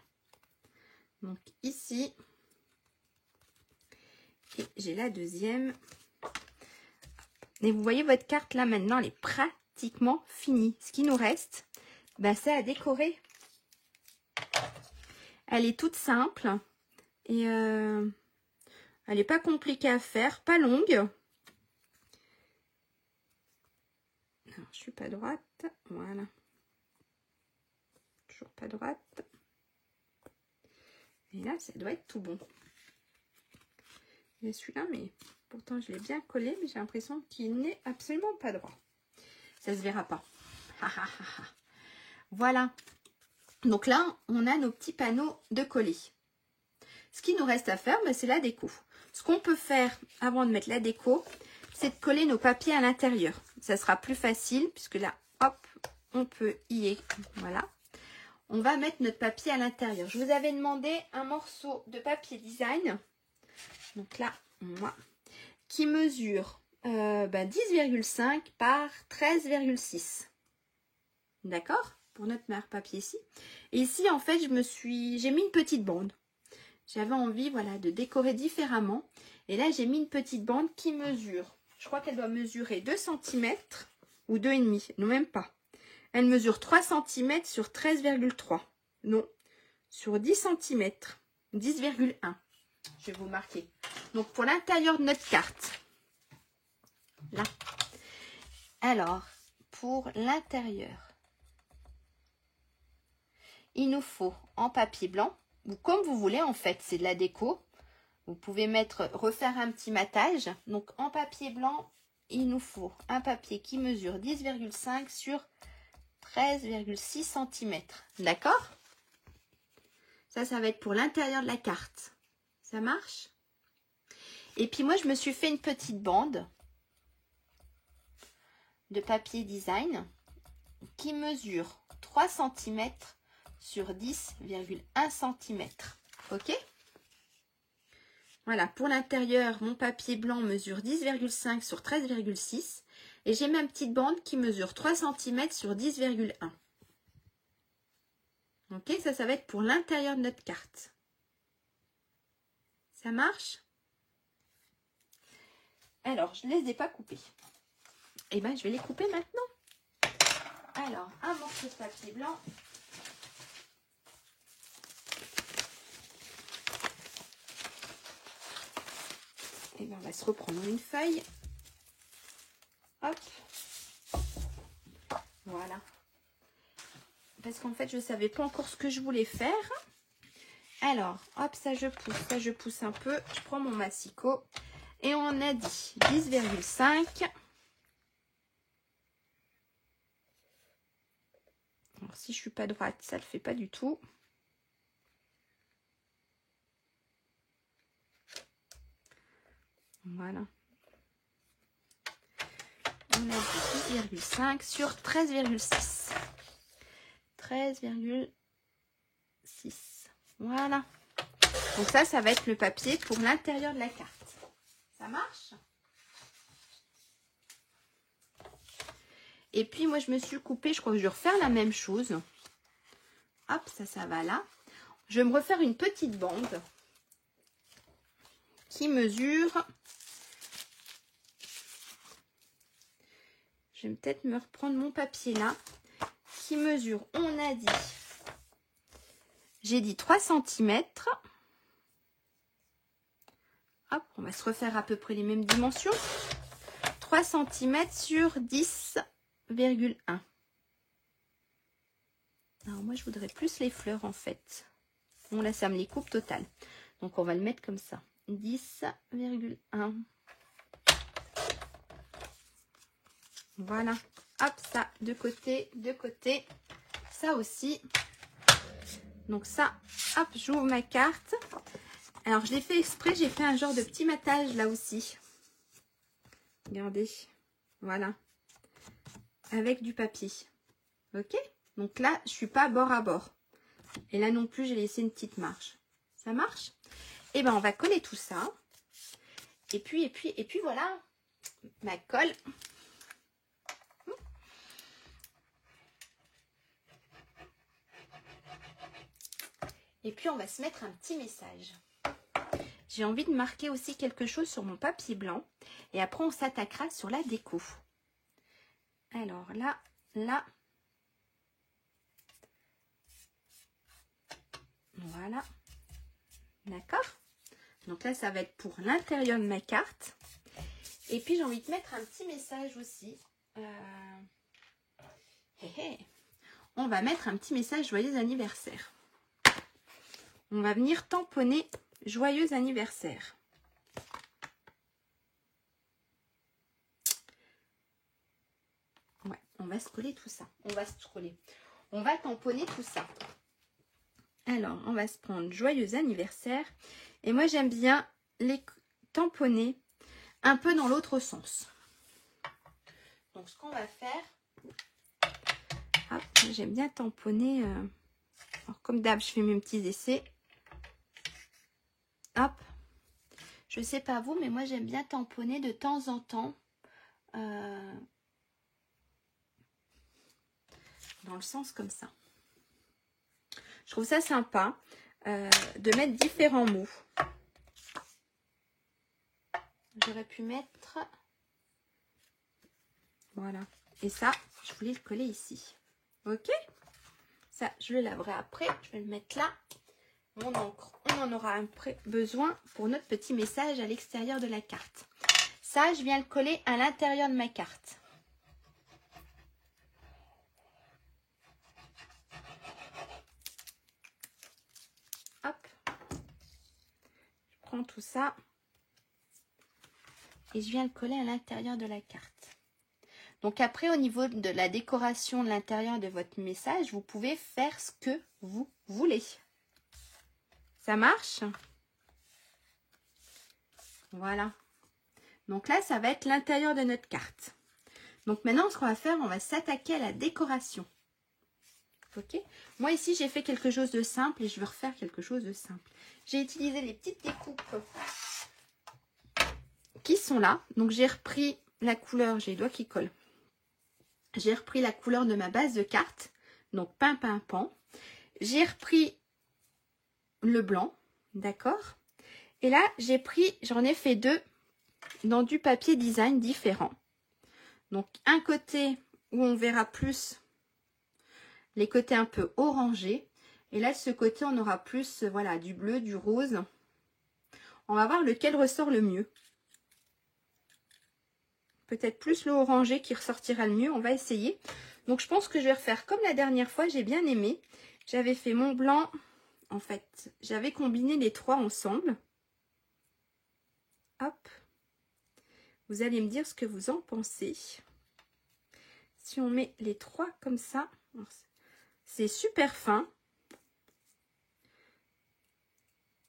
Donc, ici. Et j'ai la deuxième. Et vous voyez, votre carte, là, maintenant, elle est pratiquement finie. Ce qui nous reste, ben, c'est à décorer. Elle est toute simple. Et elle n'est pas compliquée à faire, pas longue. Alors, je suis pas droite. Voilà. Toujours pas droite. Et là, ça doit être tout bon. Et celui-là, mais pourtant, je l'ai bien collé, mais j'ai l'impression qu'il n'est absolument pas droit. Ça se verra pas. Voilà. Donc là, on a nos petits panneaux de coller. Ce qui nous reste à faire, ben, c'est la déco. Ce qu'on peut faire avant de mettre la déco, c'est de coller nos papiers à l'intérieur. Ça sera plus facile, puisque là, hop, on peut y... Voilà. On va mettre notre papier à l'intérieur. Je vous avais demandé un morceau de papier design. Donc là, moi, qui mesure 10,5 par 13,6. D'accord? Pour notre marque papier ici. Et ici, en fait, j'ai mis une petite bande. J'avais envie, voilà, de décorer différemment. Et là, j'ai mis une petite bande qui mesure. Je crois qu'elle doit mesurer 2 cm ou 2,5. Non, même pas. Elle mesure 3 cm sur 13,3. Non, sur 10 cm. 10,1. Je vais vous marquer. Donc, pour l'intérieur de notre carte. Là. Alors, pour l'intérieur, il nous faut en papier blanc, ou comme vous voulez en fait, c'est de la déco. Vous pouvez refaire un petit matage. Donc, en papier blanc, il nous faut un papier qui mesure 10,5 sur 13,6 cm. D'accord? Ça va être pour l'intérieur de la carte. Ça marche? Et puis moi, je me suis fait une petite bande de papier design qui mesure 3 cm sur 10,1 cm. Ok? Voilà, pour l'intérieur, mon papier blanc mesure 10,5 sur 13,6. Et j'ai ma petite bande qui mesure 3 cm sur 10,1. Ok, ça va être pour l'intérieur de notre carte. Ça marche? Alors, je ne les ai pas coupés. Et bien, je vais les couper maintenant. Alors, un morceau de papier blanc. Et bien, on va se reprendre une feuille. Hop. Voilà. Parce qu'en fait, je ne savais pas encore ce que je voulais faire. Alors, hop, ça je pousse un peu. Je prends mon massicot. Et on a dit 10,5. Alors, si je ne suis pas droite, ça ne le fait pas du tout. Voilà. On a dit 10,5 sur 13,6. 13,6. Voilà. Donc ça va être le papier pour l'intérieur de la carte. Ça marche? Et puis, moi, je me suis coupée. Je crois que je vais refaire la même chose. Hop, ça va là. Je vais me refaire une petite bande qui mesure... Je vais peut-être me reprendre mon papier là. Qui mesure, on a dit... J'ai dit 3 cm. Hop, on va se refaire à peu près les mêmes dimensions. 3 cm sur 10,1. Alors moi, je voudrais plus les fleurs en fait. Bon, là, ça me les coupe total. Donc, on va le mettre comme ça. 10,1. Voilà. Hop, ça, de côté, de côté. Ça aussi. Donc ça, hop, j'ouvre ma carte. Alors, je l'ai fait exprès. J'ai fait un genre de petit matage là aussi. Regardez. Voilà. Avec du papier. Ok? Donc là, je suis pas bord à bord. Et là non plus, j'ai laissé une petite marge. Ça marche? Et ben, on va coller tout ça. Et puis voilà. Ma colle. Et puis, on va se mettre un petit message. J'ai envie de marquer aussi quelque chose sur mon papier blanc. Et après, on s'attaquera sur la déco. Alors là. Voilà. D'accord? Donc là, ça va être pour l'intérieur de ma carte. Et puis, j'ai envie de mettre un petit message aussi. On va mettre un petit message joyeux anniversaire. On va venir tamponner joyeux anniversaire. Ouais, on va se coller tout ça. On va tamponner tout ça. Alors, on va se prendre joyeux anniversaire. Et moi, j'aime bien les tamponner un peu dans l'autre sens. Donc, ce qu'on va faire... Hop, j'aime bien tamponner... Alors, comme d'hab, je fais mes petits essais. Hop. Je sais pas vous, mais moi, j'aime bien tamponner de temps en temps. Dans le sens comme ça. Je trouve ça sympa de mettre différents mots. J'aurais pu mettre... Voilà. Et ça, je voulais le coller ici. Ok? Ça, je le laverai après. Je vais le mettre là. Mon encre. On en aura besoin pour notre petit message à l'extérieur de la carte. Ça, je viens le coller à l'intérieur de ma carte. Hop. Je prends tout ça. Et je viens le coller à l'intérieur de la carte. Donc après, au niveau de la décoration de l'intérieur de votre message, vous pouvez faire ce que vous voulez. Ça marche? Voilà. Donc là, ça va être l'intérieur de notre carte. Donc maintenant, ce qu'on va faire, on va s'attaquer à la décoration. Ok? Moi ici, j'ai fait quelque chose de simple et je vais refaire quelque chose de simple. J'ai utilisé les petites découpes qui sont là. Donc j'ai repris la couleur, j'ai les doigts qui collent. J'ai repris la couleur de ma base de carte. Donc pain, pain, pan. J'ai repris le blanc. D'accord? Et là, j'en ai fait deux dans du papier design différent. Donc un côté où on verra plus les côtés un peu orangés. Et là, de ce côté, on aura plus voilà, du bleu, du rose. On va voir lequel ressort le mieux. Peut-être plus le orangé qui ressortira le mieux. On va essayer. Donc, je pense que je vais refaire comme la dernière fois. J'ai bien aimé. J'avais fait mon blanc. En fait, j'avais combiné les trois ensemble. Hop. Vous allez me dire ce que vous en pensez. Si on met les trois comme ça, c'est super fin.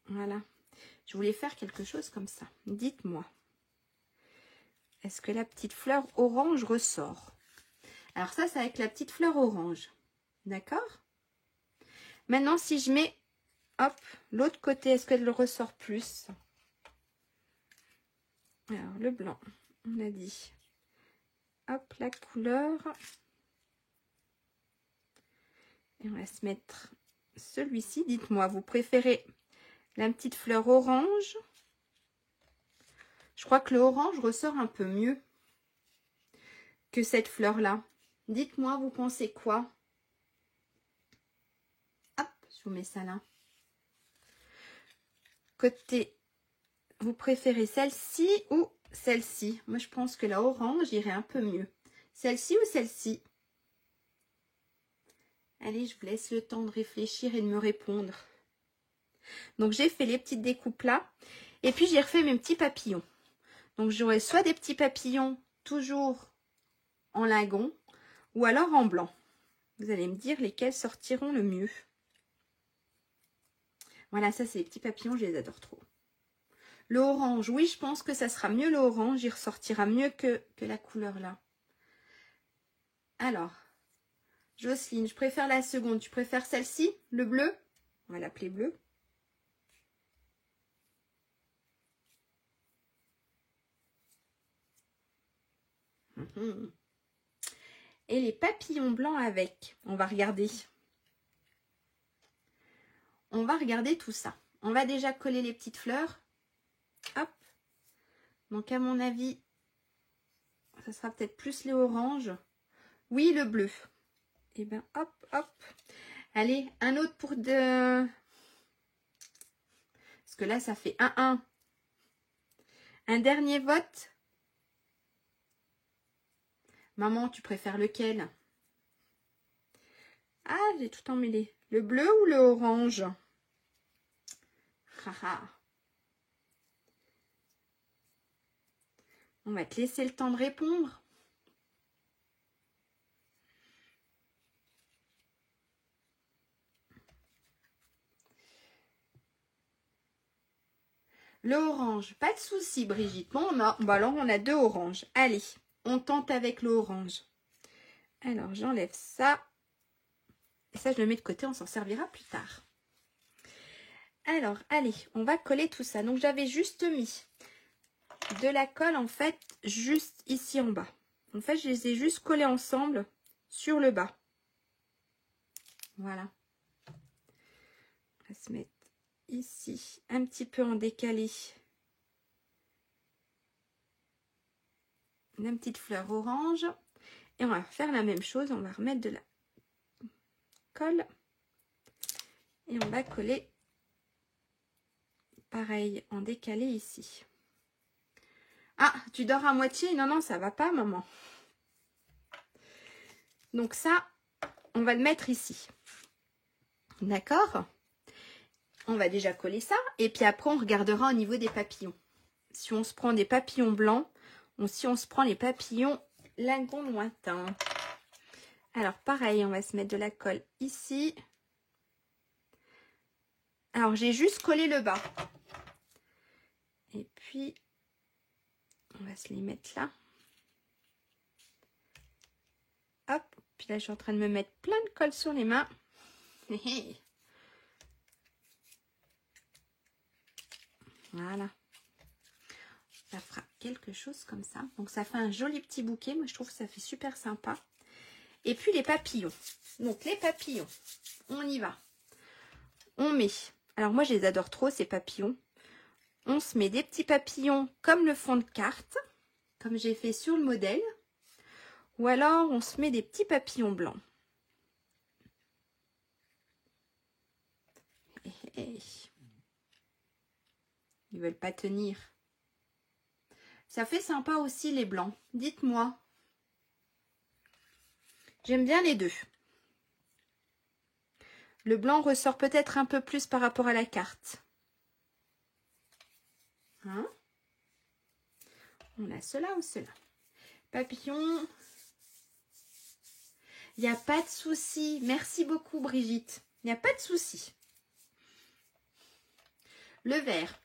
Voilà. Je voulais faire quelque chose comme ça. Dites-moi. est-ce que la petite fleur orange ressort? Alors ça, c'est avec la petite fleur orange. D'accord? Maintenant, si je mets, hop, l'autre côté, est-ce qu'elle ressort plus? Alors, le blanc, on a dit. Hop, la couleur. Et on va se mettre celui-ci. Dites-moi, vous préférez la petite fleur orange? Je crois que le orange ressort un peu mieux que cette fleur-là. Dites-moi, vous pensez quoi? Hop, je vous mets ça là. Côté, vous préférez celle-ci ou celle-ci? Moi, je pense que la orange irait un peu mieux. Celle-ci ou celle-ci? Allez, je vous laisse le temps de réfléchir et de me répondre. Donc, j'ai fait les petites découpes là. Et puis, j'ai refait mes petits papillons. Donc, j'aurai soit des petits papillons toujours en lagon ou alors en blanc. Vous allez me dire lesquels sortiront le mieux. Voilà, ça, c'est les petits papillons, je les adore trop. Le orange, oui, je pense que ça sera mieux le orange. Il ressortira mieux que la couleur là. Alors, Jocelyne, je préfère la seconde. Tu préfères celle-ci, le bleu? On va l'appeler bleu. Et les papillons blancs avec. On va regarder. On va regarder tout ça. On va déjà coller les petites fleurs. Hop. Donc, à mon avis, ça sera peut-être plus les oranges. Oui, le bleu. Et bien, hop, hop. Allez, un autre pour deux. Parce que là, ça fait 1-1. Un dernier vote. Maman, tu préfères lequel? Ah, j'ai tout emmêlé. Le bleu ou le orange? On va te laisser le temps de répondre. Le orange, pas de souci, Brigitte. Bon, alors on a deux oranges. Allez, on tente avec le orange. Alors, j'enlève ça. Et ça, je le mets de côté, on s'en servira plus tard. Alors, allez, on va coller tout ça. Donc, j'avais juste mis de la colle, en fait, juste ici en bas. En fait, je les ai juste collés ensemble sur le bas. Voilà. On va se mettre ici, un petit peu en décalé. Une petite fleur orange. Et on va faire la même chose. On va remettre de la colle. Et on va coller pareil en décalé ici. Ah, tu dors à moitié? Non, non, ça va pas, maman. Donc ça, on va le mettre ici. D'accord? On va déjà coller ça. Et puis après, on regardera au niveau des papillons. Si on se prend des papillons blancs, ou si on se prend les papillons lagon lointain. Alors, pareil, on va se mettre de la colle ici. Alors, j'ai juste collé le bas. Et puis, on va se les mettre là. Hop. Puis là, je suis en train de me mettre plein de colle sur les mains. Voilà. Ça fera quelque chose comme ça. Donc, ça fait un joli petit bouquet. Moi, je trouve que ça fait super sympa. Et puis, les papillons. Donc, les papillons, on y va. On met... Alors, moi, je les adore trop, ces papillons. On se met des petits papillons comme le fond de carte, comme j'ai fait sur le modèle. Ou alors, on se met des petits papillons blancs. Ils veulent pas tenir. Ça fait sympa aussi les blancs. Dites-moi. J'aime bien les deux. Le blanc ressort peut-être un peu plus par rapport à la carte. Hein? On a cela ou cela. Papillon. Il n'y a pas de souci. Merci beaucoup, Brigitte. Il n'y a pas de souci. Le vert.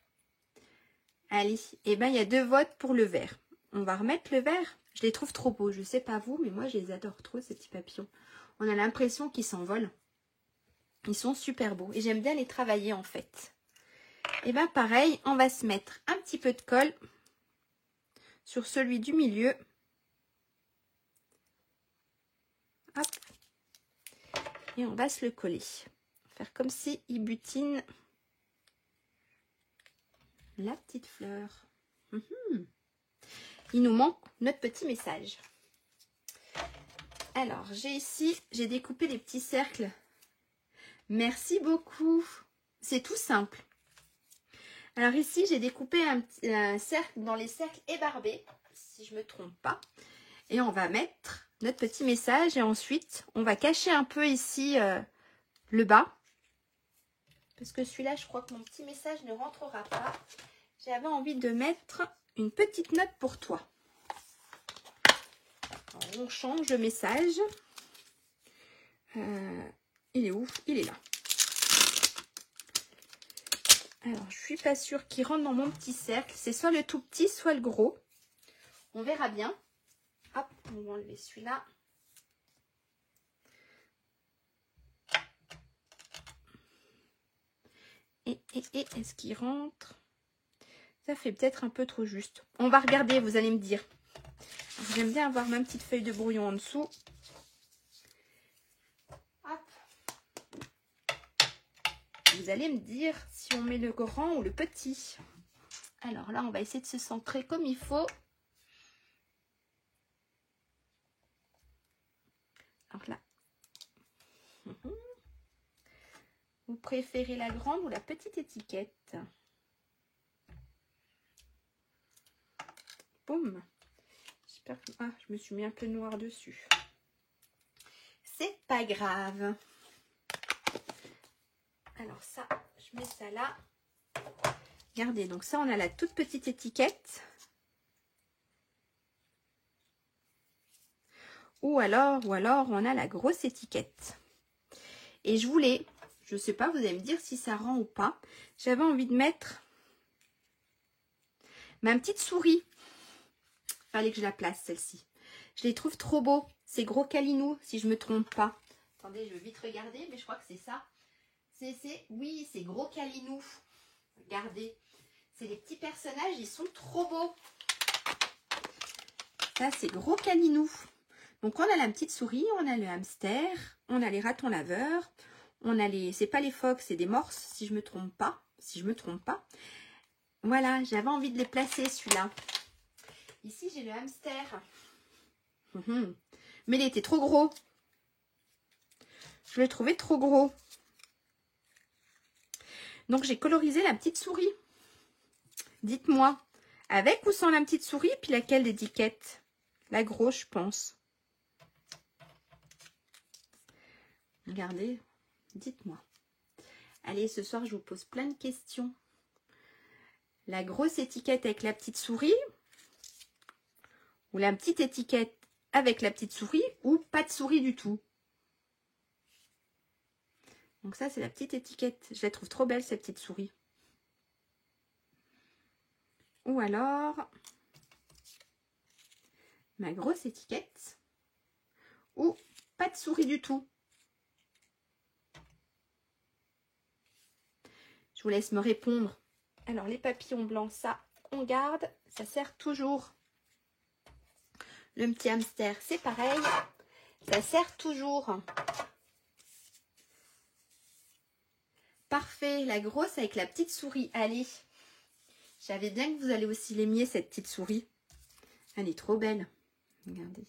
Allez, eh ben, il y a deux votes pour le vert. on va remettre le vert. Je les trouve trop beaux. Je sais pas vous, mais moi, je les adore trop, ces petits papillons. On a l'impression qu'ils s'envolent. Ils sont super beaux. Et j'aime bien les travailler, en fait. Et bien, pareil, on va se mettre un petit peu de colle sur celui du milieu. Hop. Et on va se le coller. Faire comme si il butine la petite fleur. Il nous manque notre petit message. Alors, j'ai découpé des petits cercles. Merci beaucoup. C'est tout simple. Alors ici, j'ai découpé un cercle dans les cercles ébarbés, si je ne me trompe pas. Et on va mettre notre petit message et ensuite, on va cacher un peu ici le bas. Parce que celui-là, je crois que mon petit message ne rentrera pas. J'avais envie de mettre une petite note pour toi. Alors, on change le message. Il est où? Il est là. Alors, je suis pas sûre qu'il rentre dans mon petit cercle. C'est soit le tout petit, soit le gros. On verra bien. Hop, on va enlever celui-là. Et est-ce qu'il rentre? Ça fait peut-être un peu trop juste. On va regarder, vous allez me dire. J'aime bien avoir ma petite feuille de brouillon en dessous. Hop. Vous allez me dire si on met le grand ou le petit. Alors là, on va essayer de se centrer comme il faut. Alors là. Vous préférez la grande ou la petite étiquette? Boum. J'espère que... Ah, je me suis mis un peu noir dessus. C'est pas grave. Alors ça, je mets ça là. Regardez, donc ça, on a la toute petite étiquette. Ou alors, on a la grosse étiquette. Et je voulais, je sais pas, vous allez me dire si ça rend ou pas. J'avais envie de mettre ma petite souris. Fallait que je la place, celle-ci. Je les trouve trop beaux. C'est Gros Câlinou, si je me trompe pas. Attendez, je vais vite regarder, mais je crois que c'est ça. Oui, c'est Gros Câlinou. Regardez. C'est les petits personnages, ils sont trop beaux. Ça, c'est Gros Câlinou. Donc, on a la petite souris, on a le hamster, on a les ratons laveurs, on a les... C'est pas les phoques, c'est des morses, si je me trompe pas. Voilà, j'avais envie de les placer, celui-là. Ici, j'ai le hamster. Mais il était trop gros. Je le trouvais trop gros. Donc, j'ai colorisé la petite souris. Dites-moi, avec ou sans la petite souris, puis laquelle d'étiquette? La grosse, je pense. Regardez, dites-moi. Allez, ce soir, je vous pose plein de questions. La grosse étiquette avec la petite souris ou la petite étiquette avec la petite souris ou pas de souris du tout. Donc ça, c'est la petite étiquette. Je la trouve trop belle, cette petite souris. Ou alors, ma grosse étiquette ou pas de souris du tout. Je vous laisse me répondre. Alors, les papillons blancs, ça, on garde. Ça sert toujours. Le petit hamster, c'est pareil. Ça sert toujours. Parfait. La grosse avec la petite souris. Allez. Je savais bien que vous allez aussi l'aimer, cette petite souris. Elle est trop belle. Regardez.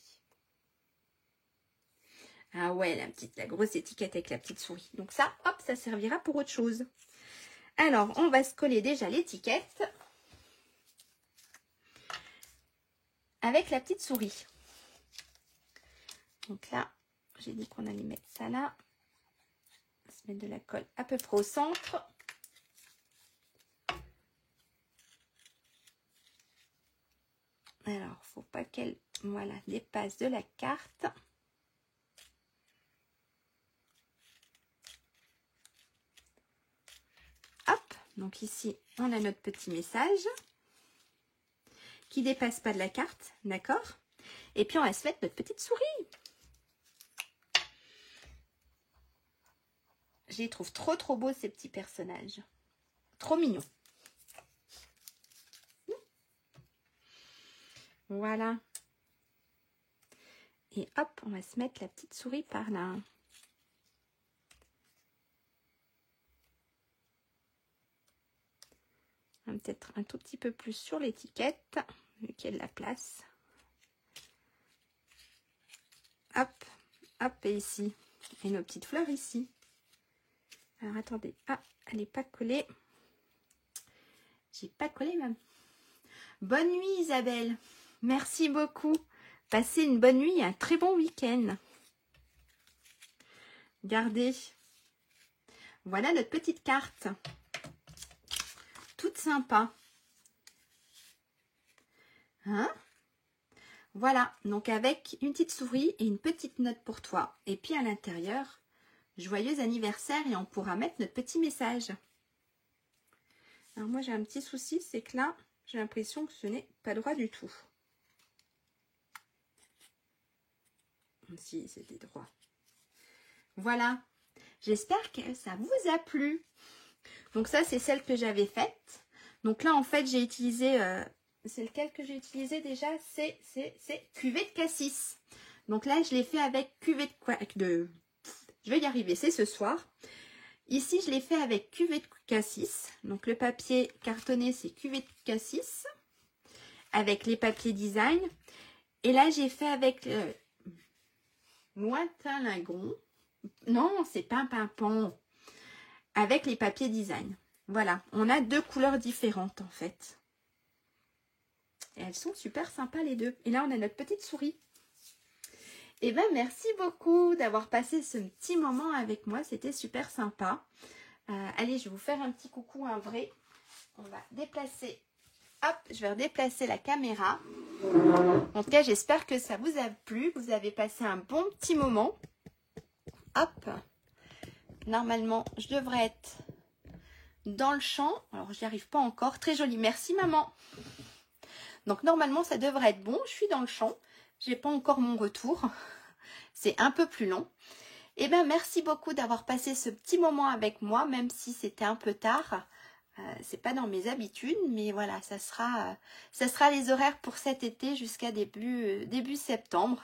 Ah ouais, la grosse étiquette avec la petite souris. Donc ça, hop, ça servira pour autre chose. Alors, on va se coller déjà l'étiquette avec la petite souris. Donc là, j'ai dit qu'on allait mettre ça là. On va se mettre de la colle à peu près au centre. Alors, faut pas qu'elle, voilà, dépasse de la carte. Hop, donc ici, on a notre petit message. qui ne dépasse pas de la carte, d'accord? Et puis on va se mettre notre petite souris. Je les trouve trop trop beaux ces petits personnages. Trop mignons. Voilà. Et hop, on va se mettre la petite souris par là. Peut-être un tout petit peu plus sur l'étiquette, vu qu'il y a de la place. Hop, hop, et ici. Et nos petites fleurs ici. Alors attendez, ah, elle n'est pas collée. J'ai pas collé même. Bonne nuit Isabelle. Merci beaucoup. Passez une bonne nuit et un très bon week-end. Regardez. Voilà notre petite carte. Toute sympa. Hein? Voilà, donc avec une petite souris et une petite note pour toi. Et puis à l'intérieur, joyeux anniversaire, et on pourra mettre notre petit message. Alors moi j'ai un petit souci, c'est que là, j'ai l'impression que ce n'est pas droit du tout. Si, c'était droit. Voilà, j'espère que ça vous a plu. Donc ça, c'est celle que j'avais faite. Donc là, en fait, j'ai utilisé... c'est lequel que j'ai utilisé déjà? C'est cuvée de cassis. Donc là, je l'ai fait avec cuvée de... Je vais y arriver, c'est ce soir. Ici, je l'ai fait avec cuvée de cassis. Donc le papier cartonné, c'est cuvée de cassis. Avec les papiers design. Et là, j'ai fait avec lointain lingon. Non, c'est pas un pimpon. Avec les papiers design. Voilà, on a deux couleurs différentes en fait. Et elles sont super sympas les deux. Et là, on a notre petite souris. Et bien, merci beaucoup d'avoir passé ce petit moment avec moi. C'était super sympa. Allez, je vais vous faire un petit coucou, un vrai. On va déplacer. Hop, je vais redéplacer la caméra. En tout cas, j'espère que ça vous a plu. Vous avez passé un bon petit moment. Hop. Normalement, je devrais être dans le champ. Alors, j'y arrive pas encore. Très joli. Merci, maman. Donc, normalement, ça devrait être bon. Je suis dans le champ. J'ai pas encore mon retour. C'est un peu plus long. Eh bien, merci beaucoup d'avoir passé ce petit moment avec moi, même si c'était un peu tard. C'est pas dans mes habitudes, mais voilà, ça sera les horaires pour cet été jusqu'à début septembre.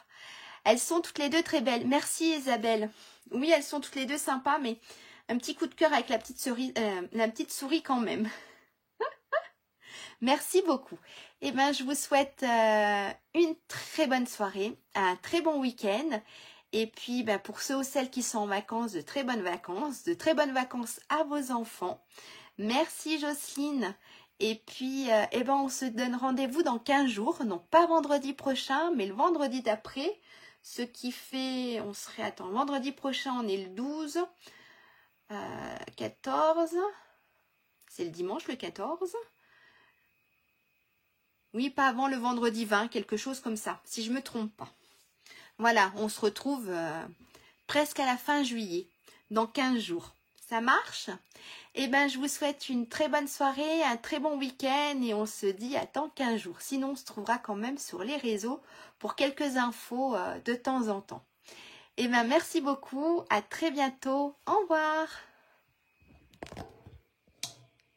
Elles sont toutes les deux très belles. Merci Isabelle. Oui, elles sont toutes les deux sympas, mais un petit coup de cœur avec la petite souris quand même. Merci beaucoup. Eh bien, je vous souhaite une très bonne soirée, un très bon week-end. Et puis, ben, pour ceux ou celles qui sont en vacances, de très bonnes vacances à vos enfants. Merci Jocelyne. Et puis, eh ben, on se donne rendez-vous dans 15 jours. Donc, pas vendredi prochain, mais le vendredi d'après. Ce qui fait, vendredi prochain, on est le 12, 14. C'est le dimanche, le 14. Oui, pas avant le vendredi 20, quelque chose comme ça, si je ne me trompe pas. Voilà, on se retrouve presque à la fin juillet, dans 15 jours. Ça marche? Eh bien, je vous souhaite une très bonne soirée, un très bon week-end et on se dit à dans 15 jours. Sinon, on se trouvera quand même sur les réseaux pour quelques infos de temps en temps. Eh bien, merci beaucoup, à très bientôt. Au revoir.